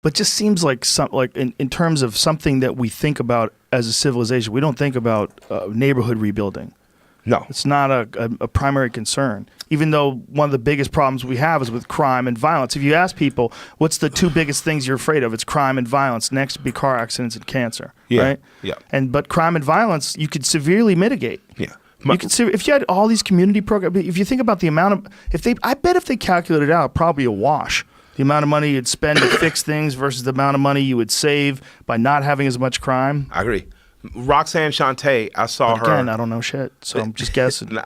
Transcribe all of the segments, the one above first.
but just seems like in terms of something that we think about as a civilization, we don't think about neighborhood rebuilding. No. It's not a primary concern, even though one of the biggest problems we have is with crime and violence. If you ask people, what's the two biggest things you're afraid of? It's crime and violence. Next would be car accidents and cancer, right? Yeah. But crime and violence, you could severely mitigate. Yeah. You could if you had all these community programs, if you think about the amount of, I bet if they calculated it out, probably a wash. The amount of money you'd spend to fix things versus the amount of money you would save by not having as much crime. I agree. Roxanne Shante, I saw her. Again, I don't know shit, so I'm just guessing.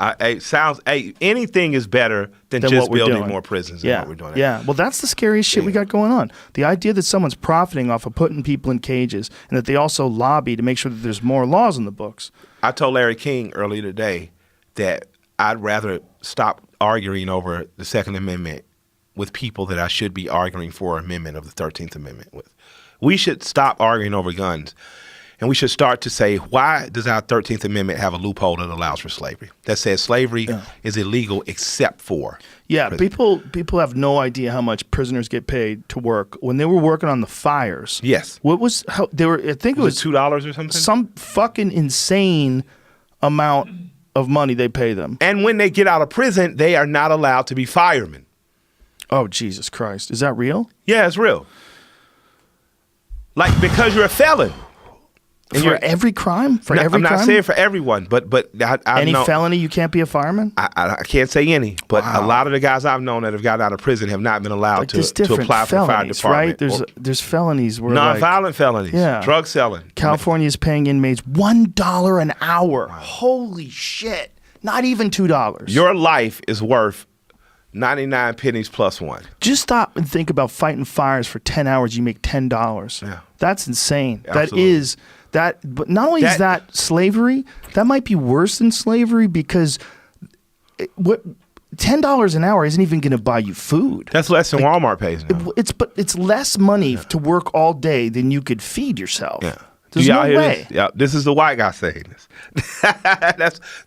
Anything is better than just building more prisons than what we're doing. Yeah, well, that's the scariest shit we got going on. The idea that someone's profiting off of putting people in cages and that they also lobby to make sure that there's more laws in the books. I told Larry King earlier today that I'd rather stop arguing over the Second Amendment with people that I should be arguing for an amendment of the 13th Amendment with. We should stop arguing over guns. And we should start to say, why does our 13th Amendment have a loophole that allows for slavery? That says slavery is illegal except for prison. People have no idea how much prisoners get paid to work. When they were working on the fires, what was how they were? I think it was $2 or something. Some fucking insane amount of money they pay them. And when they get out of prison, they are not allowed to be firemen. Oh, Jesus Christ! Is that real? Yeah, it's real. Like, because you're a felon. And for every crime? I'm not saying for everyone, but I any know, felony you can't be a fireman? I can't say any, but a lot of the guys I've known that have gotten out of prison have not been allowed to apply for the fire department. Right? There's felonies where non-violent felonies, drug selling. California is paying inmates $1 an hour. Wow. Holy shit! Not even $2. Your life is worth 99 pennies plus one. Just stop and think about fighting fires for 10 hours. You make $10. Yeah, that's insane. Absolutely. But not only is that slavery, that might be worse than slavery because $10 an hour isn't even going to buy you food. That's less than Walmart pays now. It's less money to work all day than you could feed yourself. Yeah. There's no way. This is the white guy saying this.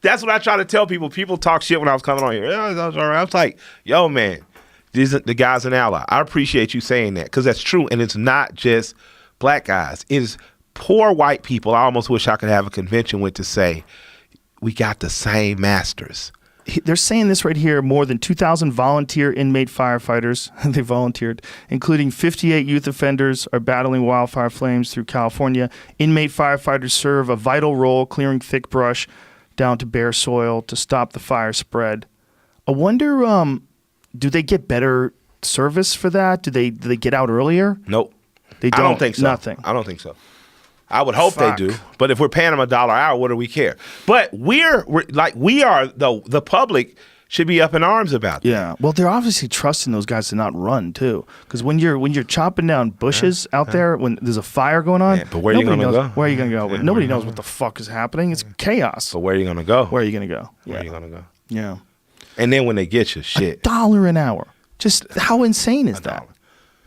That's what I try to tell people. People talk shit when I was coming on here. I was like, yo, man, the guy's an ally. I appreciate you saying that because that's true. And it's not just black guys. It is poor white people. I almost wish I could have a convention with to say, we got the same masters. They're saying this right here. More than 2,000 volunteer inmate firefighters, they volunteered, including 58 youth offenders, are battling wildfire flames through California. Inmate firefighters serve a vital role clearing thick brush down to bare soil to stop the fire spread. I wonder, do they get better service for that? Do they get out earlier? Nope. They don't. I don't think so. Nothing. I don't think so. I would hope they do, but if we're paying them $1 an hour, what do we care? But we are the public should be up in arms about that. Yeah, well, they're obviously trusting those guys to not run too, because when you're chopping down bushes out there when there's a fire going on, but where are you going to go? Where are you going to go? Nobody knows what the fuck is happening. It's chaos. So where are you going to go? Where are you going to go? Where are you going to go? Yeah. And then when they get you, shit, $1 an hour. Just how insane is that?